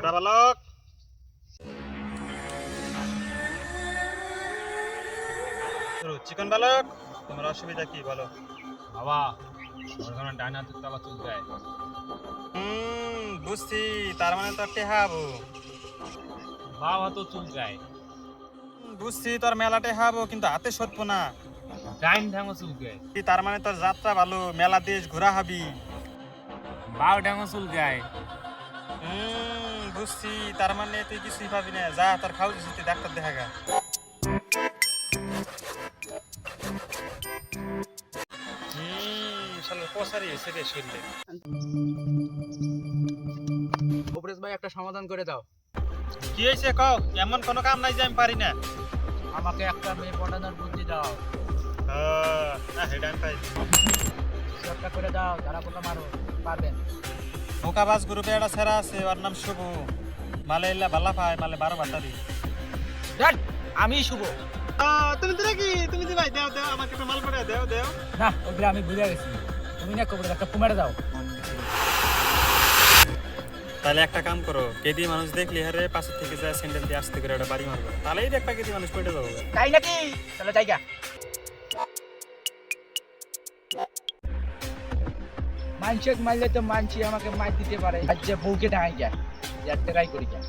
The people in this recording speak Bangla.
গোরা বালক চিকন বালক, তোমার অসুবিধা কি বলো? বাবা ওখানে ডাইন হাতের তলা চুল যায়। বুঝছি, তার মানে তোর টেহাবো। বাম হাতও চুল যায়। বুঝছি তোর মেলা টেহাবো, কিন্তু হাতে সরবো না। ডাইন ঠ্যাঙও চুল যায়। তার মানে তোর যাত্রা ভালো, মেলা দেশ ঘোরা হবি। বাউ ঠ্যাঙও চুল যায়। বুঝছি, তার মানে তুই কিছুই পাবি না। যা তোর খাও দিছি, ডাক্তার দেখা গা। পসারি এসে রে শরীরে। অপরেশ ভাই একটা সমাধান করে দাও। কি হয়েছে কও? এমন কোনো কাম নাই যে আমি পারি না। আমাকে একটা মেয়ে পটানোর বুদ্ধি দাও। হেডান পাই কিছু একটা করে দাও, তারা পোকা মারো, পারবেন। মোকাবাজ গ্রুপে একটা ছেড়া আছে, ওর নাম শুভ। মালে ইল্লা বাল্লা পায়, মালে 12 বাটারি। আমি শুভ। তুমি তো নাকি তুমি দি ভাই দাও দাও আমাকে একটা মাল করে দাও দাও। না, ওগুলো আমি বুঝে গেছি। তুমি না কবরে একটা কুমারে দাও। তাহলে একটা কাম করো, কেদি মানুষ দেখলি হারে পাশে থেকে যায় স্যান্ডেল দিয়ে আসতে করে একটা বাড়ি মারবে, তাহলেই দেখবা কেদি মানুষ পড়ে যাবে। তাই নাকি? তাহলে জায়গা মানসিক মারলে তো মানছি আমাকে মার দিতে পারে। আজ যে বউকে ডাঙাই যায়, ট্রাই করি যায়।